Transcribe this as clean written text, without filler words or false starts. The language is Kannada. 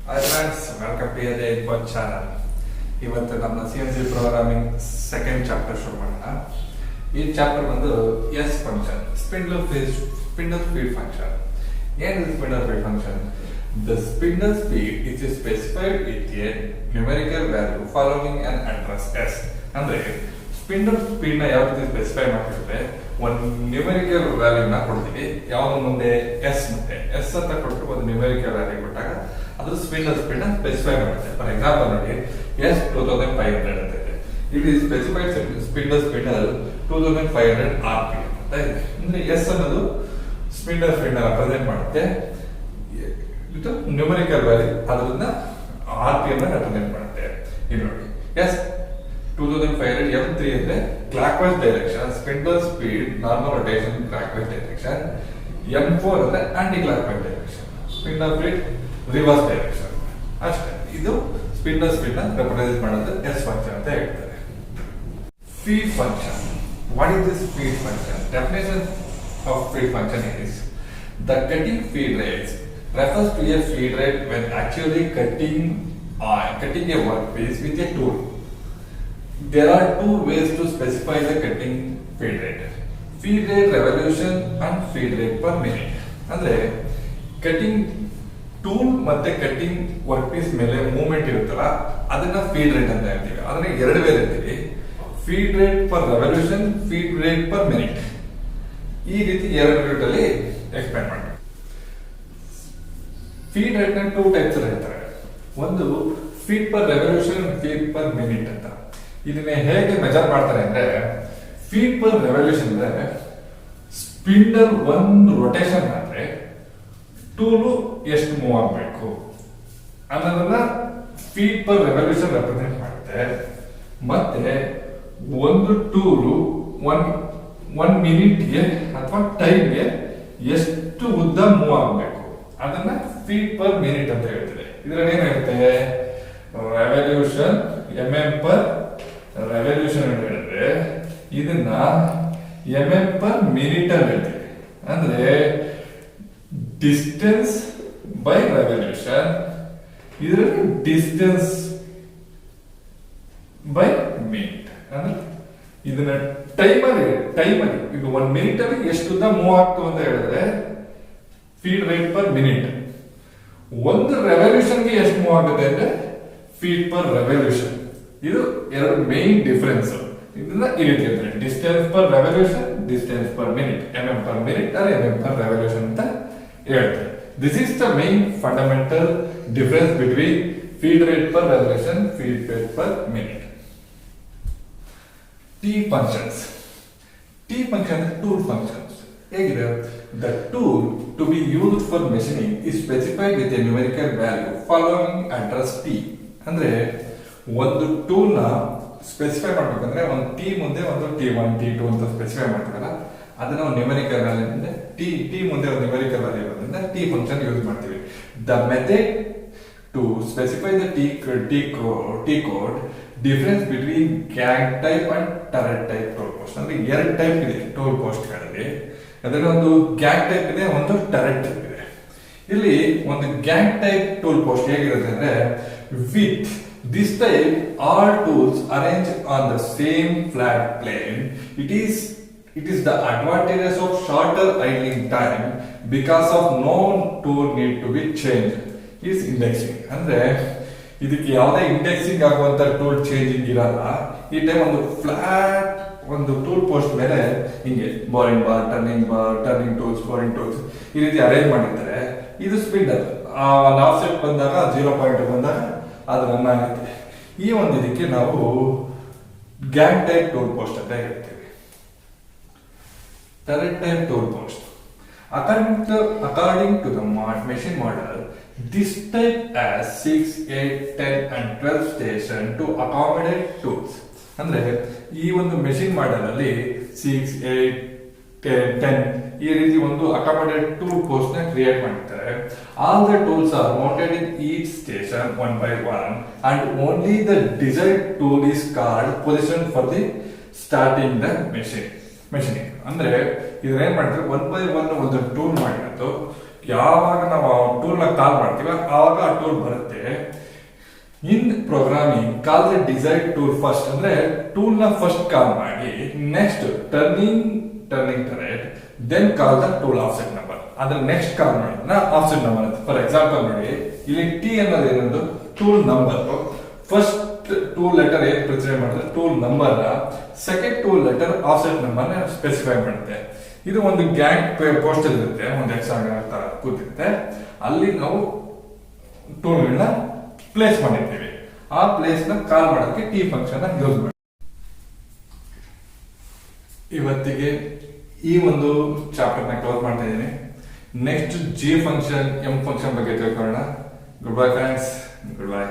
Hi friends, welcome to the Input channel. ಇವತ್ತು ನಮ್ಮ CNC Programming second chapter ಶುರು ಮಾಡೋಣ. ಈ ಚಾಪ್ಟರ್ ಬಂದು S function, spindle feed function. ಏನು spindle feed function? The spindle speed is specified with a numerical value following an address S. ಅಂದ್ರೆ ಸ್ಪಿಂಡಲ್ ಸ್ಪೀಡ್ ನ ಯಾವ ರೀತಿ ಸ್ಪೆಸಿಫೈ ಮಾಡ್ತಿದ್ರೆ ಒಂದು ನ್ಯೂಮೆರಿಕಲ್ ವ್ಯಾಲ್ಯೂ ನ ಕೊಡ್ತೀವಿ. ಯಾವ್ದು ಮುಂದೆ ಎಸ್ ಮತ್ತೆ ಎಸ್ ಅಂತ ಕೊಟ್ಟು ಒಂದು ನ್ಯೂಮೆರಿಕಲ್ ವ್ಯಾಲ್ಯೂ ಕೊಟ್ಟಾಗ ಅದು ಸ್ಪಿಂಡಲ್ ಸ್ಪೀಡ್ ನ ಸ್ಪೆಸಿಫೈ ಮಾಡುತ್ತೆ. ಫಾರ್ ಎಕ್ಸಾಂಪಲ್ ನೋಡಿ, ಎಸ್ 2500 ಅಂತ ಇದೆ. ಇಲ್ಲಿ ಸ್ಪೆಸಿಫೈಡ್ ಸ್ಪಿಂಡಲ್ ಸ್ಪೀಡ್ 2500 RPM ಅಂತ ಇದೆ. ಅಂದ್ರೆ ಎಸ್ ಅನ್ನೋದು ಸ್ಪಿಂಡಲ್ ಸ್ಪೀಡ್ ನ ರೆಪ್ರೆಸೆಂಟ್ ಮಾಡುತ್ತೆ. ಇದು ನ್ಯೂಮೆರಿಕಲ್ ವ್ಯಾಲ್ಯೂ ಅದನ್ನ RPM ನ ರೆಪ್ರೆಸೆಂಟ್ ಮಾಡುತ್ತೆ. ಇಲ್ಲಿ ನೋಡಿ, ಎಸ್ 2500 M3 ಅಂದ್ರೆ clockwise direction, spindle speed normal rotation clockwise direction. M4 ಅಂದ್ರೆ anti clockwise direction, spindle speed reverse direction. ಅಷ್ಟೇ. ಇದು ಸ್ಪಿಂಡಲ್ ಸ್ಪೀಡ್ ನ ರೆಪ್ರೆಸೆಂಟ್ ಮಾಡೋದು ಎಸ್ ಫಂಕ್ಷನ್ ಅಂತ ಹೇಳ್ತಾರೆ. Feed function. What is this feed function? Definition of feed function is the cutting feed rate refers to a feed rate when actually cutting a workpiece with a tool. There are two ways to specify the cutting feed rate: feed rate revolution and feed rate per minute. ಅಂದ್ರೆ ಕಟಿಂಗ್ ಟೂಲ್ ಮತ್ತೆ ಕಟಿಂಗ್ ವರ್ಕ್ ಪೀಸ್ ಮೇಲೆ ಮೂವ್ಮೆಂಟ್ ಇರುತ್ತಲ್ಲ, ಅದನ್ನ ಫೀಡ್ ರೇಟ್ ಅಂತ ಹೇಳ್ತೀವಿ. ಅದನ್ನ ಎರಡು ಬೇರೆ ಇರ್ತೀವಿ: feed rate per revolution, feed rate per minute. ಈ ರೀತಿ ಎರಡು ರೇಟ್ ಅಲ್ಲಿ ಎಕ್ಸ್ಪ್ಲೈನ್ ಮಾಡಿ. ಫೀಡ್ ರೇಟ್ ನ ಟೂ ಟೈಪ್ಸ್ ಹೇಳ್ತಾರೆ. ಒಂದು feed per revolution, feed per minute ಅಂತ. ಇದನ್ನ ಹೇಗೆ ಮೆಜರ್ ಮಾಡ್ತಾರೆ ಅಂದ್ರೆ, ಫೀಡ್ ಪರ್ ರೆವಲ್ಯೂಷನ್ ಅಂದ್ರೆ ಸ್ಪಿಂಡಲ್ ಒಂದು ರೊಟೇಷನ್ ಆದ್ರೆ ಟೂಲು ಎಷ್ಟು ಮೂವ್ ಆಗಬೇಕು ಅನ್ನೋದನ್ನ ಫೀಡ್ ಪರ್ ರೆವಲ್ಯೂಷನ್ ರೆಪ್ರೆಸೆಂಟ್ ಮಾಡುತ್ತೆ. ಮತ್ತೆ ಒಂದು ಟೂಲು ಒನ್ ಮಿನಿಟ್ಗೆ ಅಥವಾ ಟೈಮ್ಗೆ ಎಷ್ಟು ಉದ್ದ ಮೂವ್ ಆಗಬೇಕು ಅದನ್ನ ಫೀಡ್ ಪರ್ ಮಿನಿಟ್ ಅಂತ ಹೇಳ್ತಾರೆ. ಇದ್ರಲ್ಲಿ ಏನಿರುತ್ತೆ, ರೆವಲ್ಯೂಷನ್ mm ಪರ್ ರೆವಲ್ಯೂಷನ್ ಅಂತ ಹೇಳಿದ್ರೆ ಇದನ್ನ mm ಪರ್ ಮಿನಿಟ್ ಅಂತ ಹೇಳ್ತೀವಿ. ಅಂದ್ರೆ ಡಿಸ್ಟೆನ್ಸ್ ಬೈ ರೆವಲ್ಯೂಷನ್, ಇದರಲ್ಲಿ ಡಿಸ್ಟೆನ್ಸ್ ಬೈ ಮಿನಿಟ್. ಅಂದ್ರೆ ಇದನ್ನ ಟೈಮಲ್ಲಿ ಇದು 1 ಮಿನಿಟ್ ಅಲ್ಲಿ ಎಷ್ಟು ಉದ್ದ ಮೂವ್ ಆಗ್ತು ಅಂತ ಹೇಳಿದ್ರೆ ಫೀಡ್ ರೇಟ್ ಪರ್ ಮಿನಿಟ್. ಒಂದು ರೆವಲ್ಯೂಷನ್ಗೆ ಎಷ್ಟು ಮೂವ್ ಆಗುತ್ತೆ ಅಂದ್ರೆ ಫೀಡ್ ಪರ್ ರೆವಲ್ಯೂಷನ್. ಇದು ಎರಡು ಮೇನ್ ಡಿಫರೆನ್ಸ್. ಇದನ್ನ ಈ ರೀತಿ ಹೇಳ್ತಾರೆ: distance per revolution, distance per minute, mm per minute R mm per revolution ಅಂತ ಹೇಳ್ತಾರೆ. This is the main fundamental difference between feed rate per revolution, feed rate per minute. T functions. T function tool functions ಹೇಗಿದೆ? The tool to be used for machining is specified with a numerical value following address T. ಅಂದ್ರೆ ಒಂದು ಟೂಲ್ ನ ಸ್ಪೆಸಿಫೈ ಮಾಡ್ಬೇಕಂದ್ರೆ ಒಂದು ಟಿ ಮುಂದೆ ಒಂದು T1, T2 ಅಂತ ಸ್ಪೆಸಿಫೈ ಮಾಡ್ತೀವಲ್ಲ, ಅದನ್ನ ಒಂದು ನ್ಯೂಮೆರಿಕಲ್ ವ್ಯಾಲ್ಯೂ ಮುಂದೆ ಟಿ ಮುಂದೆ ಒಂದು ನ್ಯೂಮೆರಿಕಲ್ ವ್ಯಾಲ್ಯೂ ಇರೋದ್ರಿಂದ ಟಿ ಫಂಕ್ಷನ್ ಯೂಸ್ ಮಾಡ್ತೀವಿ. The method to specify the T code difference between gang type and turret type tool post. ಅಂದ್ರೆ ಎರಡು ಟೈಪ್ ಇದೆ ಟೂಲ್ ಪೋಸ್ಟ್ ಗಳಲ್ಲಿ. ಅದರಲ್ಲಿ ಒಂದು ಗ್ಯಾಂಗ್ ಟೈಪ್ ಇದೆ, ಒಂದು ಟರೆಟ್ ಟೈಪ್ ಇದೆ. ಇಲ್ಲಿ ಒಂದು ಗ್ಯಾಂಗ್ ಟೈಪ್ ಟೂಲ್ ಪೋಸ್ಟ್ ಹೇಗಿರುತ್ತೆ ಅಂದ್ರೆ, with this type all tools arrange on the same flat plane. It is the advantages of shorter idling time because of no tool need to be changed is indexing. ಅಂದ್ರೆ ಇದಕ್ಕೆ ಯಾವುದೇ ಇಂಡೆಕ್ಸಿಂಗ್ ಆಗುವಂತ ಟೂಲ್ ಚೇಂಜಿಂಗ್ ಇರಲ್ಲ. ಈ ಟೈಮ್ ಒಂದು ಫ್ಲಾಟ್ ಒಂದು ಟೂಲ್ ಪೋಸ್ಟ್ ಮೇಲೆ ಹಿಂಗೆ boring bar, turning tools, boring tools ಈ ರೀತಿ ಅರೇಂಜ್ ಮಾಡಿರ್ತಾರೆ. ಇದು ಸ್ಪಿಂಡಲ್ ಆಫ್ಸೆಟ್ ಬಂದಾಗ 0 ಬಂದಾಗ ಅದು ರನ್ ಆಗುತ್ತೆ. ಈ ಒಂದು ಇದಕ್ಕೆ ನಾವು ಗ್ಯಾಂಗ್ ಟೈಪ್ ಟೂಲ್ ಪೋಸ್ಟ್ ಅಂತ ಹೇಳ್ತೀವಿ. Turret type tool post. According to the machine model, this type has 6, 8, 10 and 12 station to accommodate tools. ಅಂದ್ರೆ ಈ ಒಂದು ಮೆಷಿನ್ ಮಾಡೆಲ್ ಅಲ್ಲಿ 6, 8, 10 ಈ ರೀತಿ ಒಂದು ಅಕಾಮಡೇಟ್ ಟೂಲ್ ಪೋಸ್ಟ್ ನ ಕ್ರಿಯೇಟ್ ಮಾಡಿರ್ತಾರೆ. All the tools are mounted in each station one by one and only the desired tool is called position for the starting the machining. ಅಂದ್ರೆ ಇದ್ರ ಏನ್ ಮಾಡ್ತಾರೆ, 1 by 1 ಒಂದು ಟೂಲ್ ಮಾಡಿರೋದು ಯಾವಾಗ ನಾವು ಆ ಟೂಲ್ ನ ಕಾಲ್ ಮಾಡ್ತೀವಿ ಆವಾಗ ಆ ಟೂಲ್ ಬರುತ್ತೆ. In programming call the desired tool first, ಅಂದ್ರೆ ಟೂಲ್ ನ ಫಸ್ಟ್ ಕಾಲ್ ಮಾಡಿ next turning turret then call the tool offset number. ಅದ್ರ ನೆಕ್ಸ್ಟ್ ಕಾಲ್ ಮಾಡೋದನ್ನ ಆಫ್ಸೆಟ್ ನಂಬರ್ ಅಂತ. ಫಾರ್ ಎಕ್ಸಾಂಪಲ್ ನೋಡಿ, ಇಲ್ಲಿ ಟಿ ಅನ್ನೋದು ಏನೊಂದು tool number. First tool letter ಏನ್ ಪ್ರಿಸೈಡ್ ಮಾಡಿದ್ರೆ ಟೂಲ್ ನಂಬರ್ ನ, second tool letter offset number ನ ಸ್ಪೆಸಿಫೈ ಮಾಡುತ್ತೆ. ಇದು ಒಂದು ಗ್ಯಾಂಗ್ ಪೋಸ್ಟರ್ ಇರುತ್ತೆ, ಒಂದು ಎಕ್ಸಾಮ್ ತರ ಕೂತಿರುತ್ತೆ, ಅಲ್ಲಿ ನಾವು ಟೂಲ್ಗಳನ್ನ ಪ್ಲೇಸ್ ಮಾಡಿರ್ತೀವಿ. ಆ ಪ್ಲೇಸ್ ನ ಕಾಲ್ ಮಾಡೋದಕ್ಕೆ ಟಿ ಫಂಕ್ಷನ್ ಯೂಸ್ ಮಾಡಿ. ಇವತ್ತಿಗೆ ಈ ಒಂದು ಚಾಪ್ಟರ್ ನ ಕ್ಲೋಸ್ ಮಾಡ್ತಾ ಇದ್ದೀನಿ. Next G function, M function ಬಗ್ಗೆ ತಿಳ್ಕೊಳ್ಳೋಣ. Good bye friends, good bye.